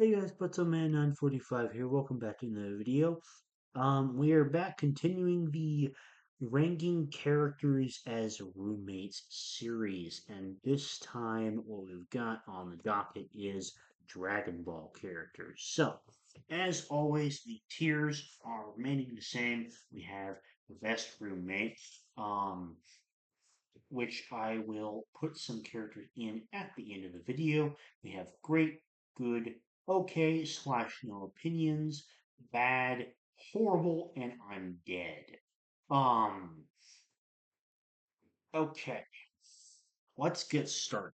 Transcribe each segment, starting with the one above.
Hey guys, Man 945 here. Welcome back to another video. We are back continuing the ranking characters as roommates series, and this time what we've got on the docket is Dragon Ball characters. So, as always, the tiers are remaining the same. We have the best roommate, um, which I will put some characters in at the end of the video. We have great, good, okay, slash no opinions, bad, horrible, and I'm dead. Um, okay, let's get started.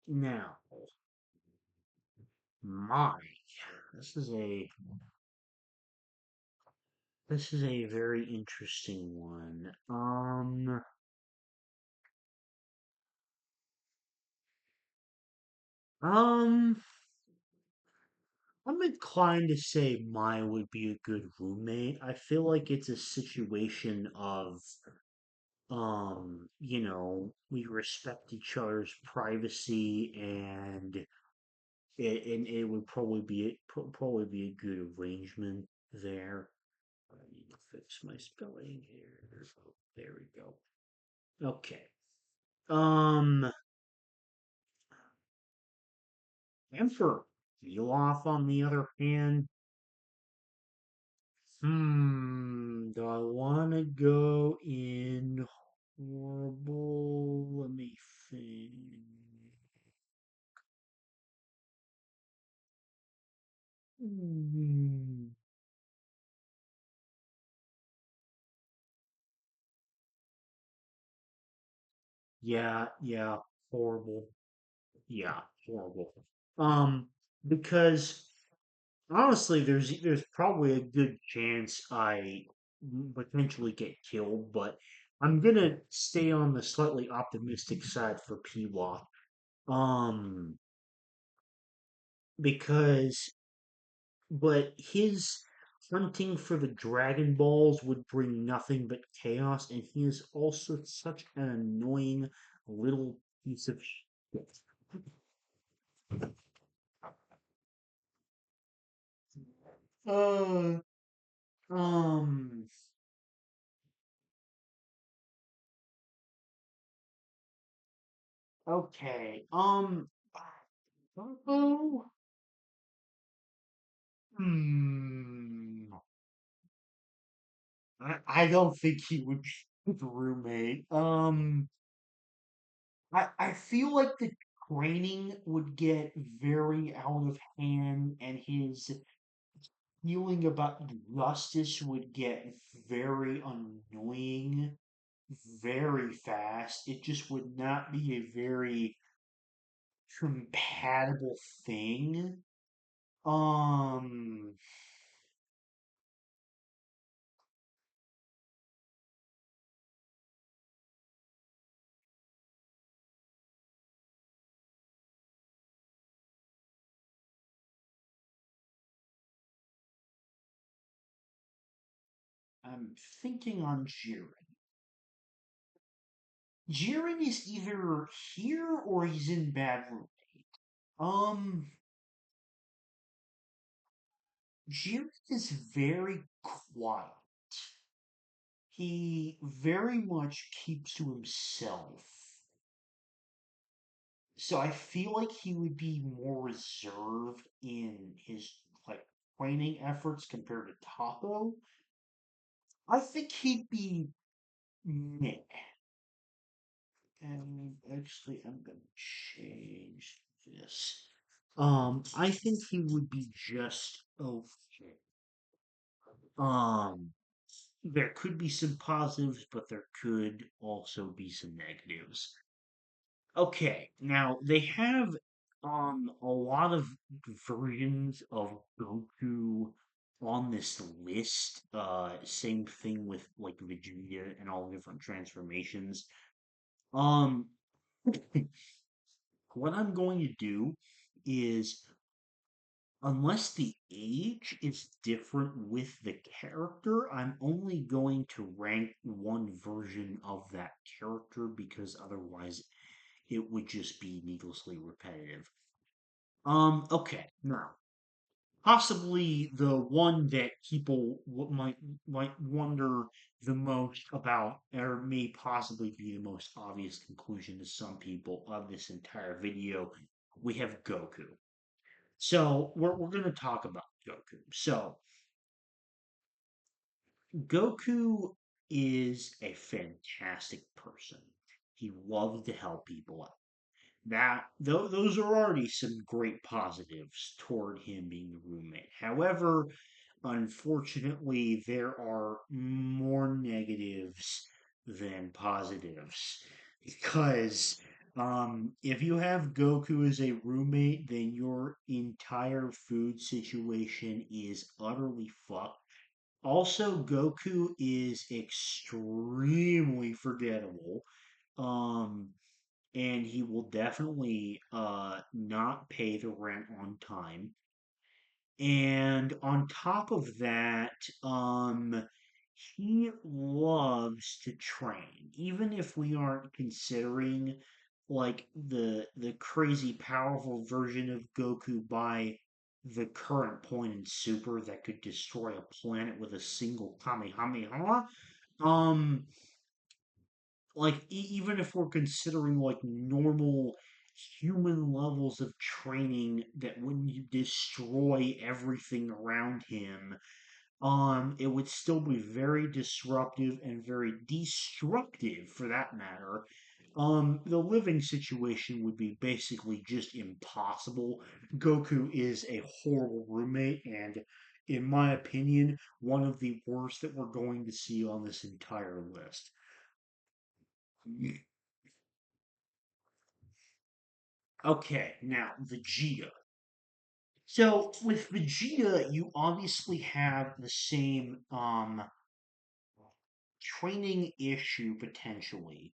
Now, my, this is a this is a very interesting one. Um, I'm inclined to say mine would be a good roommate. I feel like it's a situation of, we respect each other's privacy and it would probably be a good arrangement there. I need to fix my spelling here. Oh, there we go. Okay. Um, Emperor Pilaf, on the other hand, do I want to go in horrible? Let me think. Hmm. Yeah, horrible. Yeah, horrible. Um, because honestly, there's probably a good chance I potentially get killed, but I'm gonna stay on the slightly optimistic side for Pilaf. Um, because but his hunting for the Dragon Balls would bring nothing but chaos, and he is also such an annoying little piece of shit. Uh, um, okay. Oh, hmm. I don't think he would be a good roommate. I feel like the training would get very out of hand, and his feeling about justice would get very annoying very fast. It just would not be a very compatible thing. Um, I'm thinking on Jiren. Jiren is either here or he's in Bad Room. Um, Jiren is very quiet. He very much keeps to himself. So I feel like he would be more reserved in his like training efforts compared to Taco. I think he'd be meh. And actually, I'm gonna change this. I think he would be just okay. Um, there could be some positives, but there could also be some negatives. Okay, now they have a lot of versions of Goku on this list. Same thing with like Vegeta and all different transformations. Um, what I'm going to do is Unless the age is different with the character, I'm only going to rank one version of that character because otherwise it would just be needlessly repetitive. Okay, now possibly the one that people might wonder the most about, or may possibly be the most obvious conclusion to some people of this entire video. We have Goku. So we're going to talk about Goku. So Goku is a fantastic person. He loves to help people out. Those are already some great positives toward him being a roommate. However, unfortunately, there are more negatives than positives because if you have Goku as a roommate, then your entire food situation is utterly fucked. Also, Goku is extremely forgettable. Um, and he will definitely not pay the rent on time. And on top of that, he loves to train. Even if we aren't considering like the crazy powerful version of Goku by the current point in Super that could destroy a planet with a single Kamehameha. Um, like even if we're considering like normal human levels of training that when you destroy everything around him, it would still be very disruptive and very destructive for that matter. The living situation would be basically just impossible. Goku is a horrible roommate and in my opinion one of the worst that we're going to see on this entire list. Okay, now Vegeta. So with Vegeta, you obviously have the same training issue potentially.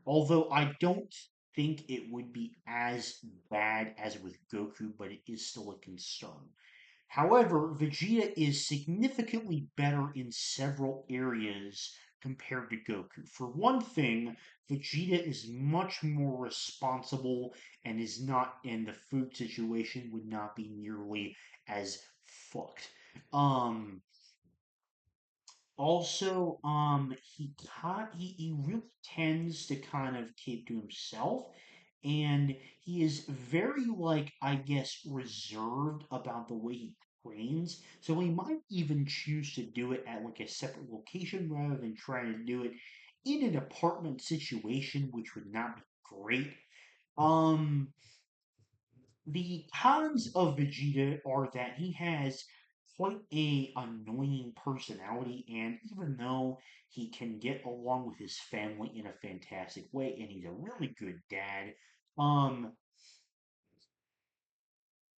Although I don't think it would be as bad as with Goku, but it is still a concern. However, Vegeta is significantly better in several areas compared to Goku. For one thing, Vegeta is much more responsible and the food situation would not be nearly as fucked. Um, Also, he really tends to kind of keep to himself, and he is very like I guess reserved about the way he trains. So he might even choose to do it at like a separate location rather than trying to do it in an apartment situation, which would not be great. Um, the cons of Vegeta are that he has quite a annoying personality, and even though he can get along with his family in a fantastic way, and he's a really good dad, um,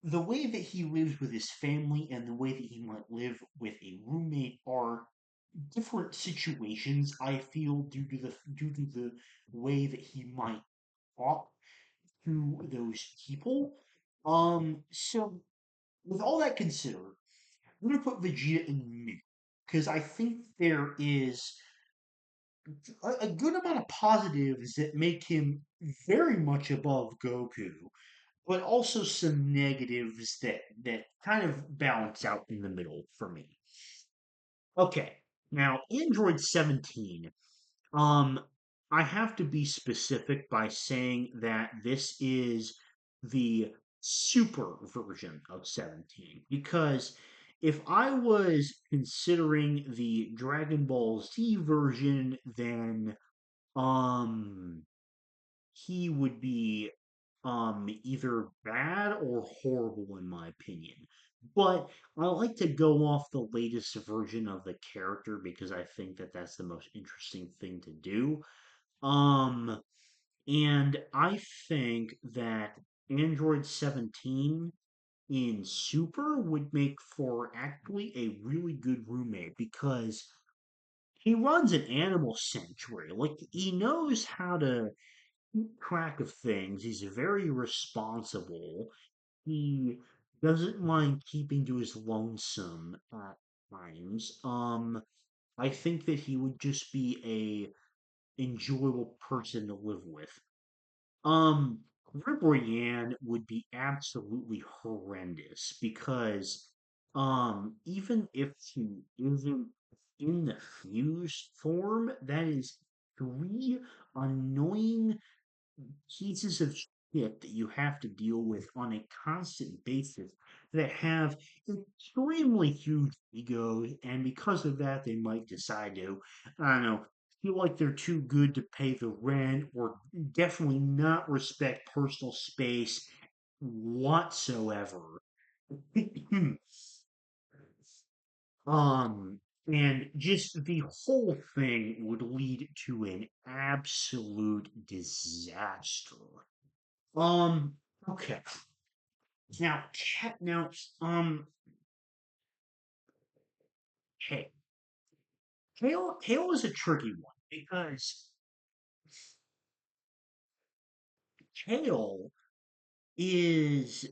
the way that he lives with his family and the way that he might live with a roommate are different situations. I feel due to the way that he might talk to those people. So with all that considered, I'm gonna put Vegeta in mid because I think there is a good amount of positives that make him very much above Goku, but also some negatives that kind of balance out in the middle for me. Okay, now Android 17. Um, I have to be specific by saying that this is the super version of 17 because if I was considering the Dragon Ball Z version, then um he would be either bad or horrible in my opinion. But I like to go off the latest version of the character because I think that that's the most interesting thing to do. Um, and I think that Android 17 in Super would make for actually a really good roommate because he runs an animal sanctuary. Like, he knows how to keep track of things. He's very responsible. He doesn't mind keeping to his lonesome at times. I think that he would just be a enjoyable person to live with. Um, Ribrianne would be absolutely horrendous because, even if she isn't in the fused form, that is three annoying pieces of shit that you have to deal with on a constant basis that have extremely huge egos, and because of that, they might decide to, I don't know, feel like they're too good to pay the rent, or definitely not respect personal space whatsoever. Um, and just the whole thing would lead to an absolute disaster. Um, okay. Now, now, hey, Kale is a tricky one because Kale is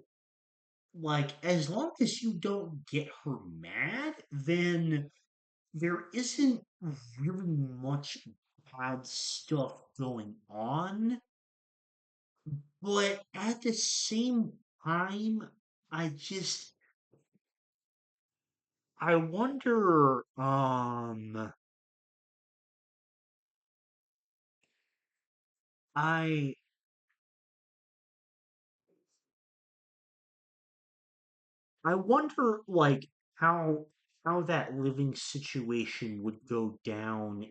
like, as long as you don't get her mad, then there isn't really much bad stuff going on. But at the same time, I just, I wonder, I I wonder, like, how that living situation would go down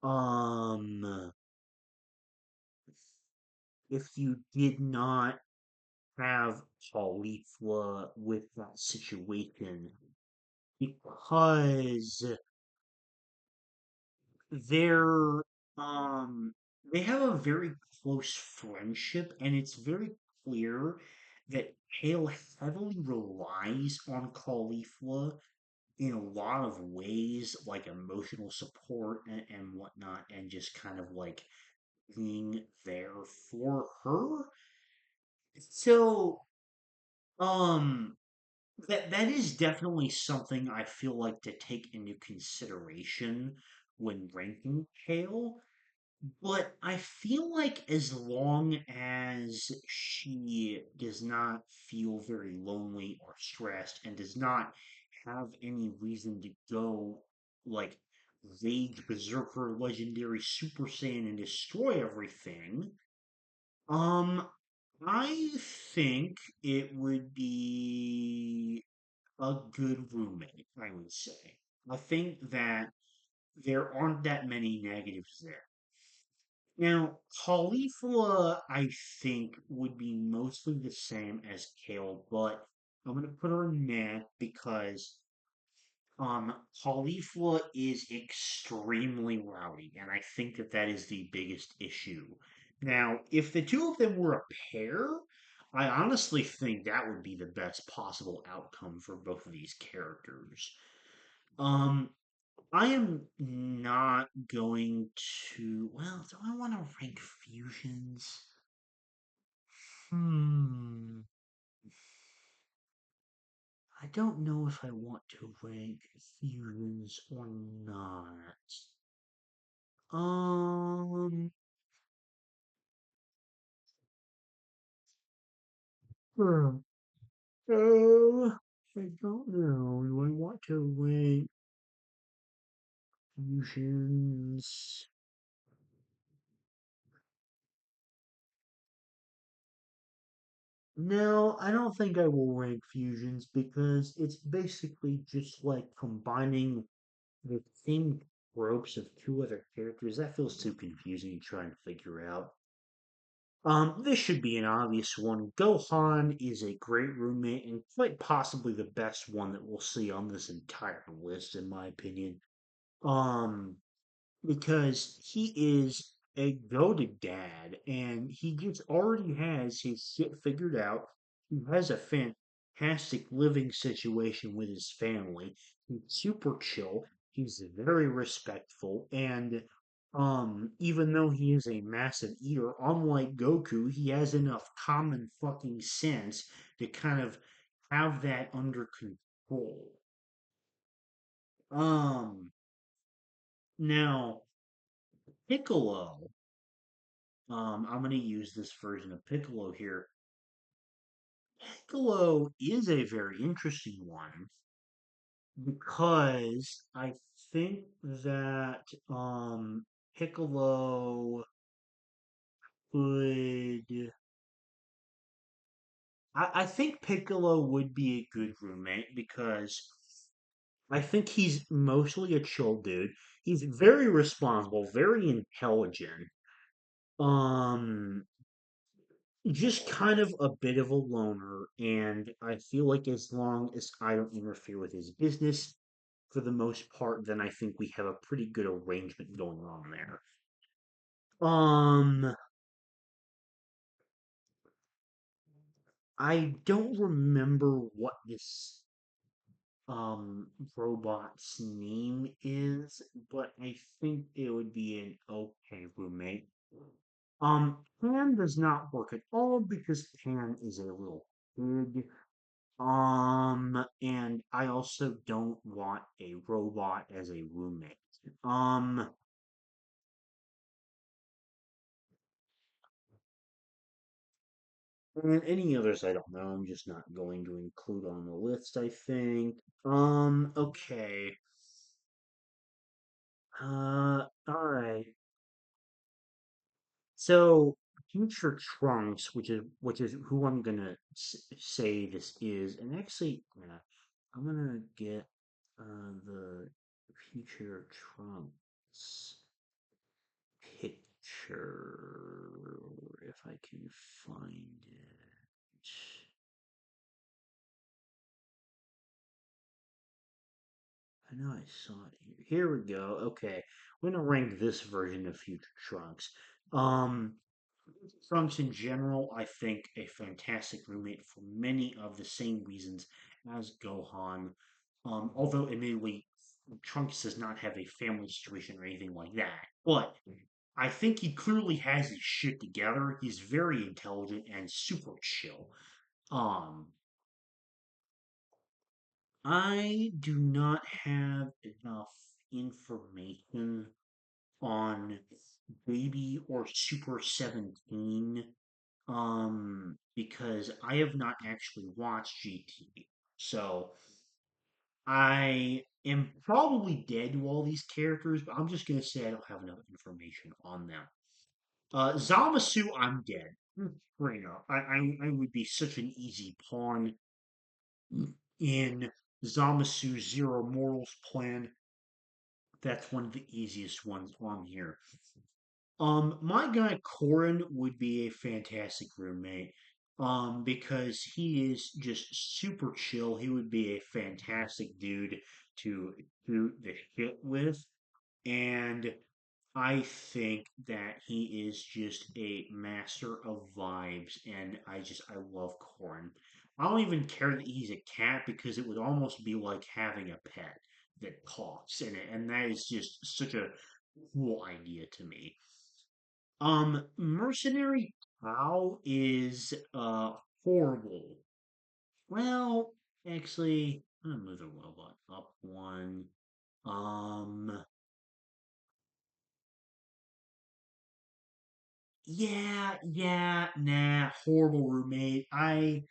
um if you did not have Caulifla with that situation, because they're um they have a very close friendship, and it's very clear that Hale heavily relies on Caulifla in a lot of ways, like emotional support and whatnot, and just kind of like being there for her. So, um, that is definitely something I feel like to take into consideration when ranking Kale. But I feel like as long as she does not feel very lonely or stressed and does not have any reason to go like rage berserker legendary super saiyan and destroy everything, um I think it would be a good roommate, I would say. I think that there aren't that many negatives there. Now, Caulifla, I think, would be mostly the same as Kale, but I'm gonna put her in meh because Caulifla is extremely rowdy, and I think that that is the biggest issue. Now, if the two of them were a pair, I honestly think that would be the best possible outcome for both of these characters. Um, I am not going to. Well, do I want to rank fusions? Hmm. I don't know if I want to rank fusions or not. Um. Hmm. I don't know. Do I want to rank fusions? No, I don't think I will rank fusions because it's basically just like combining the same tropes of two other characters. That feels too confusing to try and figure out. This should be an obvious one. Gohan is a great roommate and quite possibly the best one that we'll see on this entire list, in my opinion. Um, because he is a goated dad and he just already has his shit figured out. He has a fantastic living situation with his family. He's super chill. He's very respectful, and Even though he is a massive eater, unlike Goku, he has enough common fucking sense to kind of have that under control. Um, Now Piccolo, I'm gonna use this version of Piccolo here. Piccolo is a very interesting one because I think that Piccolo would I think Piccolo would be a good roommate because I think he's mostly a chill dude. He's very responsible, very intelligent. Um, just kind of a bit of a loner, and I feel like as long as I don't interfere with his business, for the most part, then I think we have a pretty good arrangement going on there. Um, I don't remember what this robot's name is, but I think it would be an okay roommate. Pan does not work at all because Pan is a little pig. And I also don't want a robot as a roommate. Um, and any others I don't know. I'm just not going to include on the list, I think. Okay. All right. So future Trunks, which is who I'm gonna say this is, and actually, yeah, I'm gonna get the future Trunks picture if I can find it. I know I saw it here. Here we go. Okay, I'm gonna rank this version of Future Trunks. Um, Trunks in general, I think a fantastic roommate for many of the same reasons as Gohan. Although admittedly, Trunks does not have a family situation or anything like that. But I think he clearly has his shit together. He's very intelligent and super chill. Um, I do not have enough information on Baby or Super 17 because I have not actually watched GT. So I am probably dead to all these characters, but I'm just gonna say I don't have enough information on them. Zamasu, I'm dead. Straight up. I would be such an easy pawn in Zamasu's Zero Mortals plan. That's one of the easiest ones on here. My guy Corin would be a fantastic roommate. Because he is just super chill. He would be a fantastic dude to do the shit with. And I think that he is just a master of vibes, and I love Corin. I don't even care that he's a cat because it would almost be like having a pet that talks in it, and that is just such a cool idea to me. Mercenary Cow is horrible. Well, actually, I'm gonna move the robot up one. Um, nah, horrible roommate. I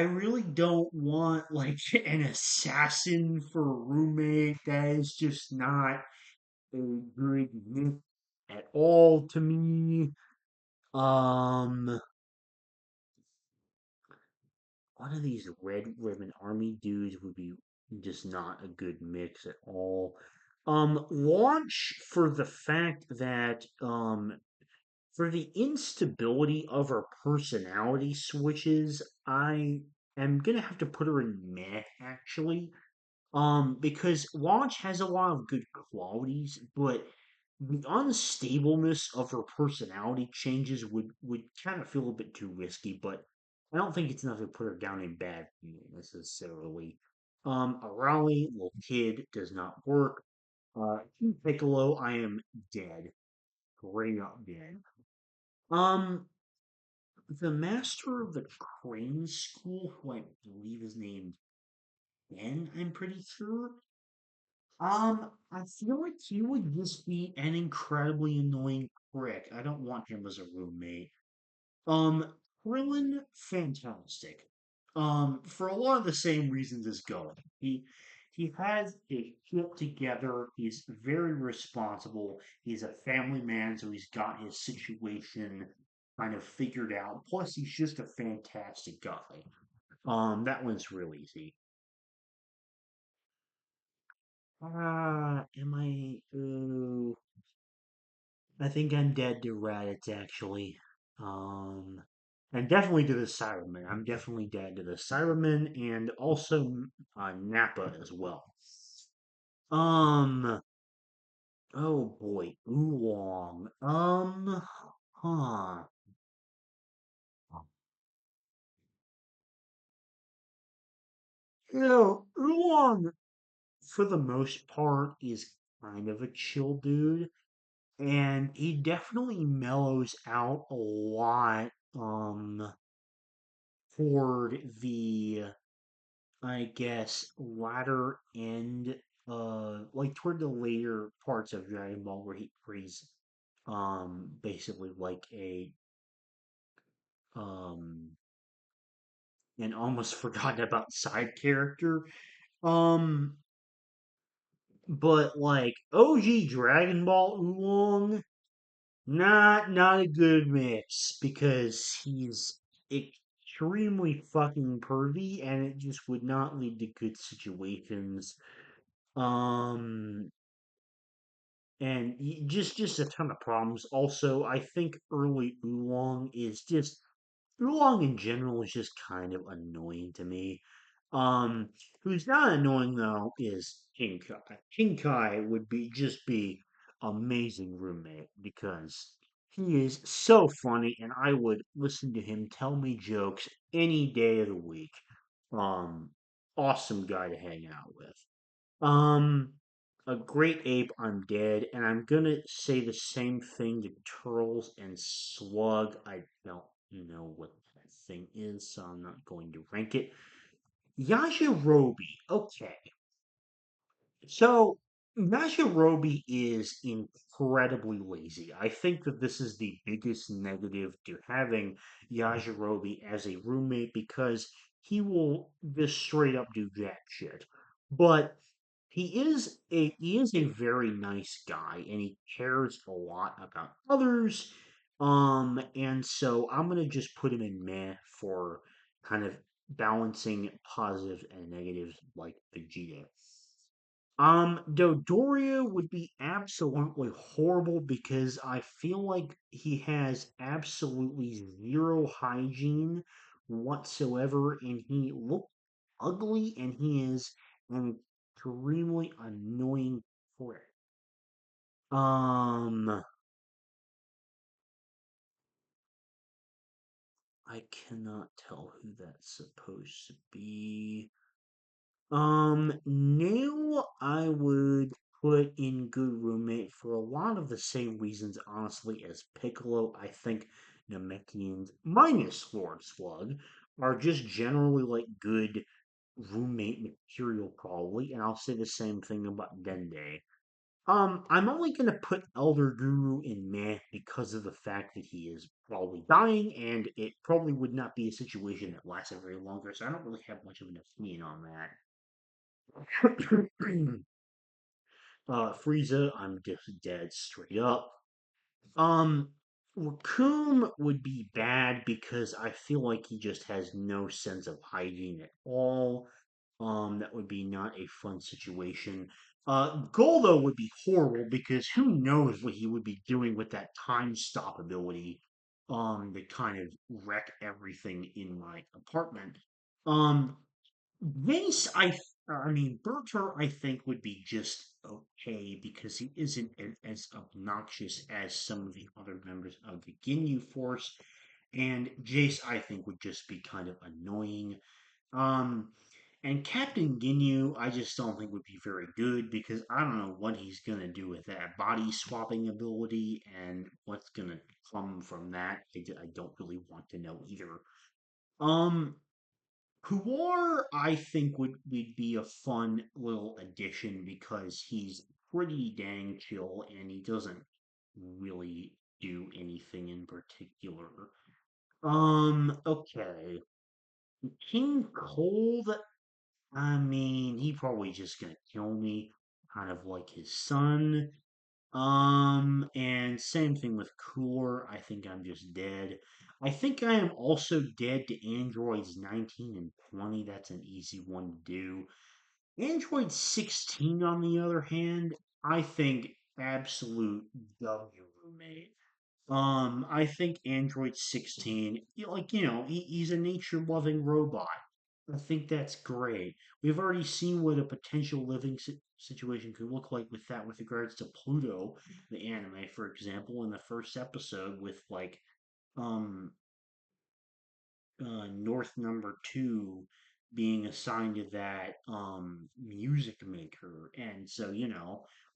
really don't want like an assassin for a roommate. That is just not a good mix at all to me. Um, one of these Red Ribbon Army dudes would be just not a good mix at all. Launch for the fact that for the instability of her personality switches, I am gonna have to put her in meh actually. Because Launch has a lot of good qualities, but the unstableness of her personality changes would kind of feel a bit too risky, but I don't think it's enough to put her down in bad necessarily. A Raleigh little kid does not work. Piccolo, I am dead. Straight up dead. Um, the master of the crane school, who I believe is named Ben, I'm pretty sure. I feel like he would just be an incredibly annoying prick. I don't want him as a roommate. Um, Krillin, fantastic. For a lot of the same reasons as Gohan. He has his shit together. He's very responsible. He's a family man, so he's got his situation kind of figured out. Plus, he's just a fantastic guy. That one's real easy. Am I? I think I'm dead to Raditz actually. Um, and definitely to the Cyberman. I'm definitely dead to the Cyberman and also Nappa as well. Um, oh boy, Oolong. Huh. Oolong for the most part is kind of a chill dude, and he definitely mellows out a lot. Toward the I guess latter end, like toward the later parts of Dragon Ball where he's basically like a um and almost forgotten about side character. Um, but like OG Dragon Ball Oolong, not a good mix because he's extremely fucking pervy and it just would not lead to good situations. Um, and just a ton of problems. Also, I think early Oolong is just Oolong in general is just kind of annoying to me. Um, who's not annoying though is King Kai. King Kai would be amazing roommate because he is so funny, and I would listen to him tell me jokes any day of the week. Um, awesome guy to hang out with. Um, a great ape, I'm dead, and I'm gonna say the same thing to Turtles and Slug. I don't know what that thing is, so I'm not going to rank it. Yajirobe, okay. So Yajirobe is incredibly lazy. I think that this is the biggest negative to having Yajirobe as a roommate because he will just straight up do jack shit. But he is a very nice guy and he cares a lot about others. And so I'm gonna just put him in meh for kind of balancing positives and negatives like Vegeta. Dodoria would be absolutely horrible because I feel like he has absolutely zero hygiene whatsoever, and he looks ugly, and he is an extremely annoying prick. Um, I cannot tell who that's supposed to be. Now I would put in Good Roommate for a lot of the same reasons, honestly, as Piccolo. I think Namekians, minus Lord Slug, are just generally like good roommate material, probably, and I'll say the same thing about Dende. I'm only gonna put Elder Guru in meh because of the fact that he is probably dying, and it probably would not be a situation that lasted very longer, so I don't really have much of an opinion on that. Frieza, I'm just dead straight up. Um, Raccoon would be bad because I feel like he just has no sense of hygiene at all. That would be not a fun situation. Goldo would be horrible because who knows what he would be doing with that time stop ability, to kind of wreck everything in my apartment. Um, Vince, I mean, Berter, I think would be just okay because he isn't as obnoxious as some of the other members of the Ginyu Force, and Jace, I think, would just be kind of annoying. Um, And Captain Ginyu, I just don't think would be very good because I don't know what he's gonna do with that body swapping ability and what's gonna come from that. I don't really want to know either. Um, Kuwar, I think would be a fun little addition because he's pretty dang chill and he doesn't really do anything in particular. Okay. King Cold, I mean, he probably just gonna kill me, kind of like his son. And same thing with Cooler. I think I'm just dead. I think I am also dead to androids 19 and 20. That's an easy one to do. Android 16, on the other hand, I think absolute W roommate. I think Android 16, he's a nature-loving robot. I think that's great. We've already seen what a potential living situation could look like with that, with regards to Pluto, the anime, for example, in the first episode, with um, North number two being assigned to that music maker, and so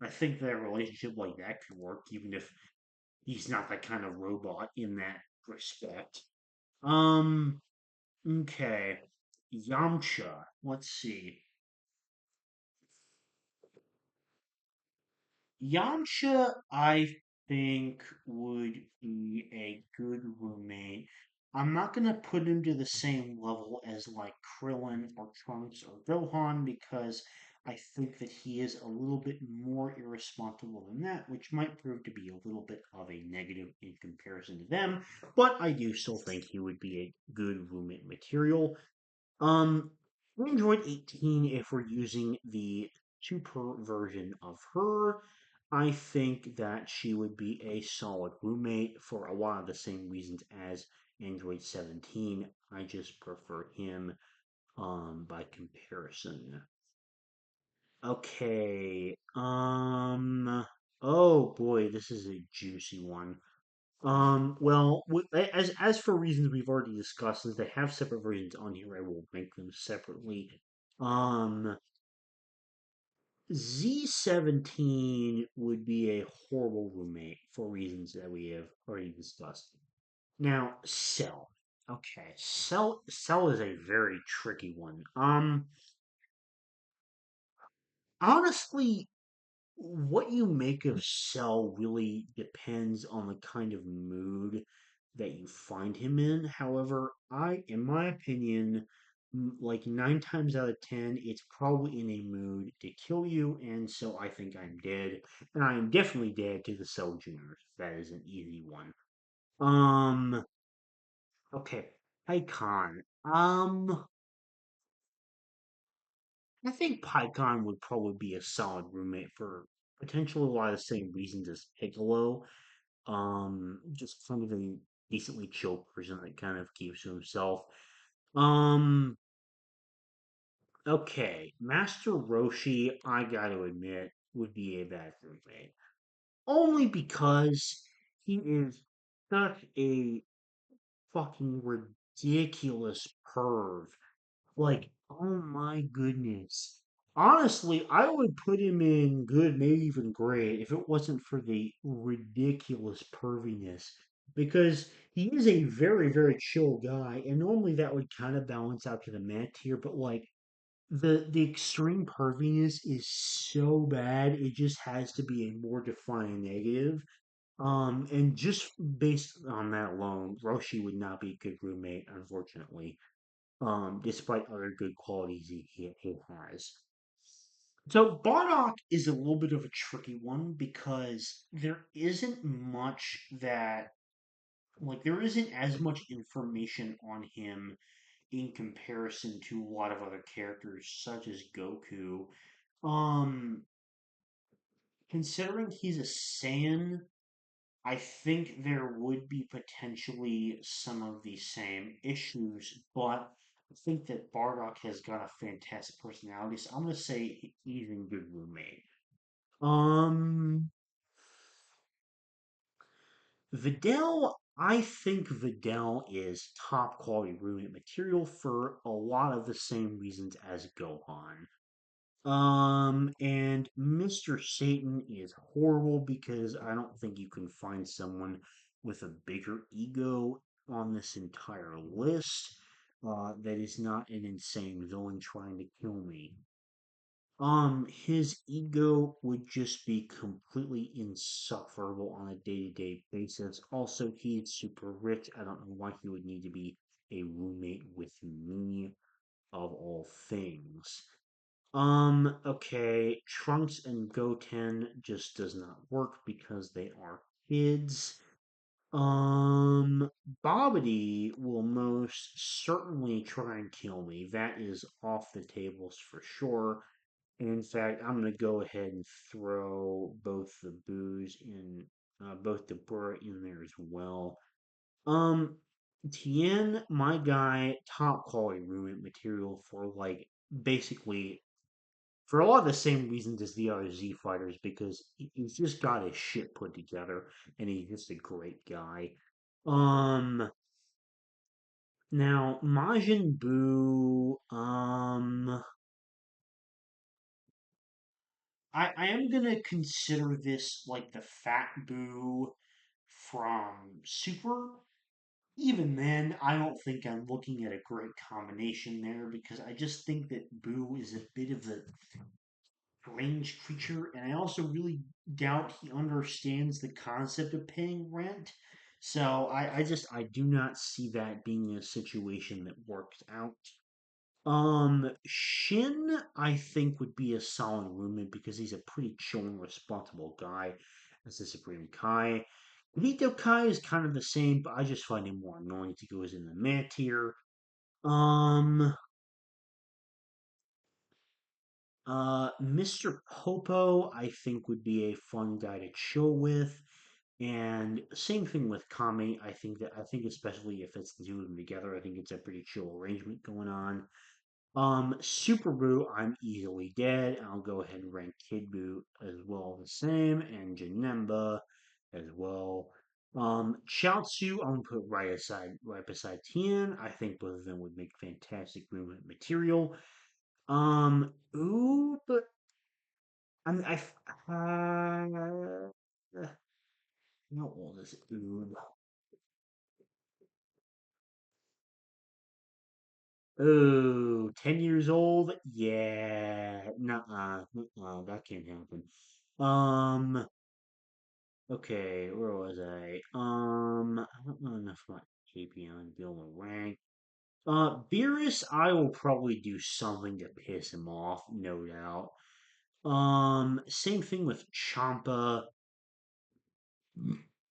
I think that a relationship like that could work, even if he's not that kind of robot in that respect. Um, okay. Yamcha. Let's see. Yamcha, I think, would be a good roommate. I'm not gonna put him to the same level as like Krillin or Trunks or Gohan because I think that he is a little bit more irresponsible than that, which might prove to be a little bit of a negative in comparison to them. But I do still think he would be a good roommate material. Um, Android 18, if we're using the super version of her, I think that she would be a solid roommate for a lot of the same reasons as Android 17. I just prefer him by comparison. Okay. Oh boy, this is a juicy one. Well, as for reasons we've already discussed, since they have separate versions on here, I will make them separately. Um, Z17 would be a horrible roommate for reasons that we have already discussed. Now, Cell. Okay, Cell is a very tricky one. Honestly, what you make of Cell really depends on the kind of mood that you find him in. However, in my opinion, like 9 times out of 10, it's probably in a mood to kill you, and so I think I'm dead. And I am definitely dead to the Cell Juniors. That is an easy one. Um, okay, Icon. I think PyCon would probably be a solid roommate for potentially a lot of the same reasons as Piccolo. Just kind of a decently chill person that kind of keeps to himself. Um, okay, Master Roshi, I gotta admit, would be a bad roommate. Only because he is such a fucking ridiculous perv. Like, oh my goodness. Honestly, I would put him in good, maybe even great, if it wasn't for the ridiculous perviness. Because he is a very, very chill guy, and normally that would kind of balance out to the meh tier, but like the extreme perviness is so bad, it just has to be a more defined negative. And just based on that alone, Roshi would not be a good roommate, unfortunately, despite other good qualities he has. So Bardock is a little bit of a tricky one because there isn't much that there isn't as much information on him in comparison to a lot of other characters such as Goku. Um, Considering he's a Saiyan, I think there would be potentially some of the same issues, but I think that Bardock has got a fantastic personality, so I'm gonna say he's a good roommate. Um, Videl, I think Videl is top quality roommate material for a lot of the same reasons as Gohan. And Mr. Satan is horrible because I don't think you can find someone with a bigger ego on this entire list. That is not an insane villain trying to kill me. His ego would just be completely insufferable on a day-to-day basis. Also, he's super rich. I don't know why he would need to be a roommate with me, of all things. Okay, Trunks and Goten just does not work because they are kids. Um, Bobbity will most certainly try and kill me. That is off the tables for sure. And in fact, I'm gonna go ahead and throw both the Bura in there as well. Um, Tien, my guy, top quality roommate material for like basically for a lot of the same reasons as the other Z fighters because he's just got his shit put together and he's just a great guy. Um, Now Majin Buu, I am gonna consider this like the Fat Boo from Super. Even then, I don't think I'm looking at a great combination there because I just think that Boo is a bit of a strange creature, and I also really doubt he understands the concept of paying rent. So I do not see that being a situation that works out. Shin, I think, would be a solid roommate because he's a pretty chill and responsible guy as the Supreme Kai. Vito Kai is kind of the same, but I just find him more annoying to go as in the mid tier. Um, Mr. Popo, I think, would be a fun guy to chill with. And same thing with Kami. I think especially if it's the two of them together, I think it's a pretty chill arrangement going on. Super Boo, I'm easily dead. I'll go ahead and rank Kid Boo as well the same, and Janemba as well. Chaozu, I'm gonna put right beside Tien. I think both of them would make fantastic movement material. Oob, I'm I. How old is Oob? Oh, 10 years old? Yeah, nuh-uh, that can't happen. Um, okay, where was I? I don't know enough about KPI to be able to rank. Beerus, I will probably do something to piss him off, no doubt. Same thing with Champa.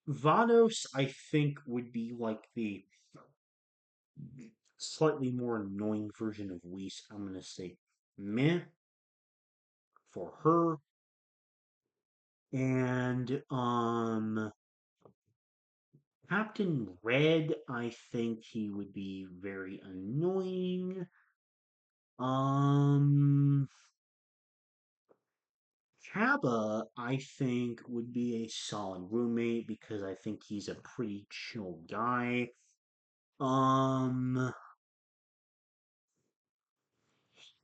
Vados, I think, would be like the slightly more annoying version of Whis. I'm gonna say meh for her. And Captain Red, I think he would be very annoying. Um Kappa, I think, would be a solid roommate because I think he's a pretty chill guy. Um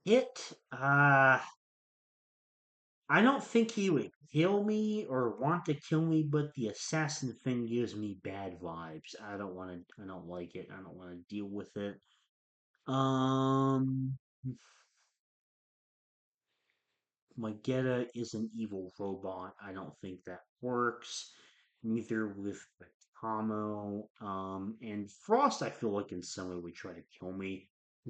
It I don't think he would kill me or want to kill me, but the assassin thing gives me bad vibes. I don't like it. I don't want to deal with it. Um, Magetta is an evil robot. I don't think that works. Neither with Tomo. And Frost, I feel like in some way would try to kill me.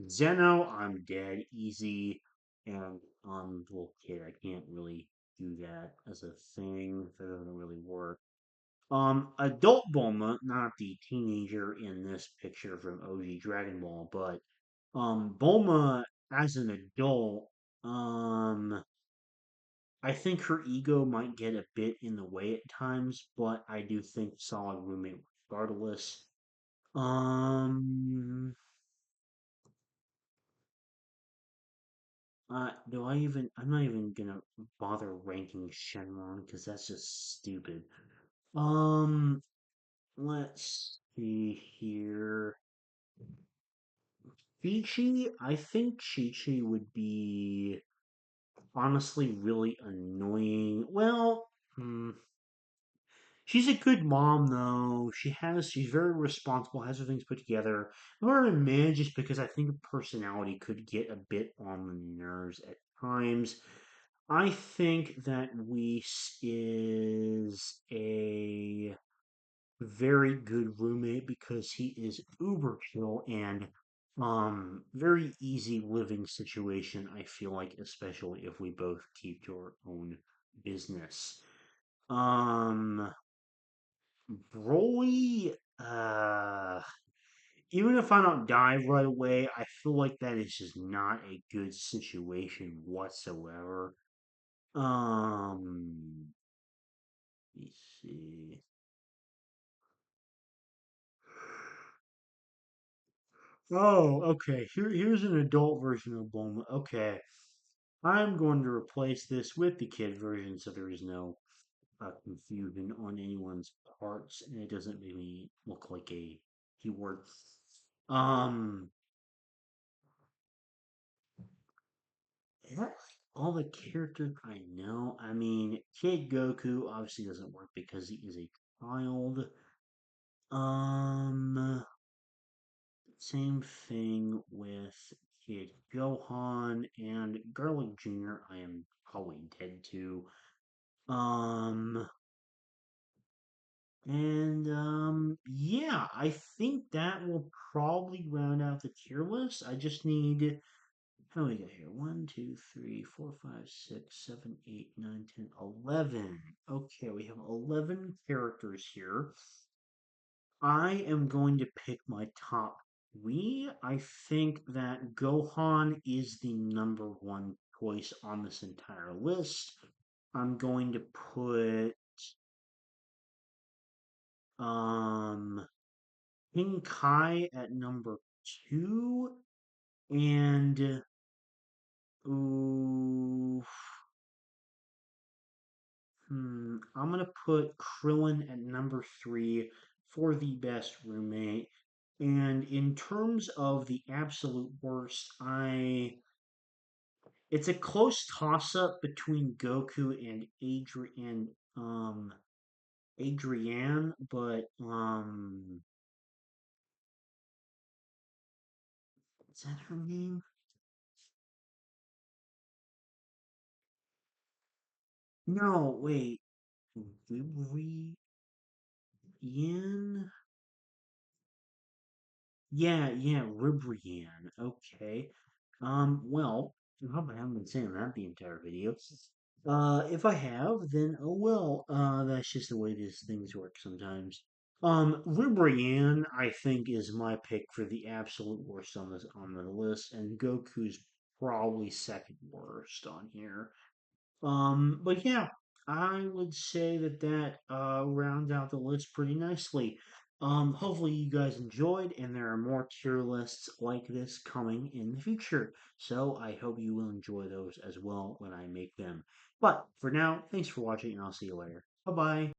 Zeno, I'm dead easy. And little kid, I can't really do that as a thing. That doesn't really work. Adult Bulma, not the teenager in this picture from OG Dragon Ball, but Bulma as an adult, um, I think her ego might get a bit in the way at times, but I do think solid roommate regardless. Um, do I even? I'm not even gonna bother ranking Shenron because that's just stupid. Um, let's See here. Chi-Chi, I think Chi-Chi would be honestly really annoying. Well, she's a good mom though. She's very responsible, has her things put together. However, man, just because I think her personality could get a bit on the nerves at times. I think that Weiss is a very good roommate because he is uber chill and very easy living situation. I feel like, especially if we both keep to our own business. Um, Broly, even if I don't die right away, I feel like that is just not a good situation whatsoever. Let me see. Oh, okay. Here's an adult version of Bulma. Okay. I'm going to replace this with the kid version so there is no confusion on anyone's parts and it doesn't make me look like a keyword. Um, is that like all the characters I know? I mean, Kid Goku obviously doesn't work because he is a child. Um, Same thing with Kid Gohan and Garlic Jr. I am probably dead to. Um, yeah, I think that will probably round out the tier list. I just need, how do we get here? 1, 2, 3, 4, 5, 6, 7, 8, 9, 10, 11. Okay, we have 11 characters here. I am going to pick my top three. I think that Gohan is the number one choice on this entire list. I'm going to put um King Kai at number two, and ooh, I'm gonna put Krillin at number three for the best roommate. And in terms of the absolute worst, it's a close toss up between Goku and Adrienne, but is that her name? No, wait. Ribrienne? Yeah, Ribrienne. Okay. Well, I hope I haven't been saying that the entire video. If I have, then oh well. That's just the way these things work sometimes. Ribrienne, I think, is my pick for the absolute worst on the list, and Goku's probably second worst on here. But yeah, I would say that rounds out the list pretty nicely. Hopefully you guys enjoyed, and there are more tier lists like this coming in the future. So I hope you will enjoy those as well when I make them. But for now, thanks for watching, and I'll see you later. Bye bye.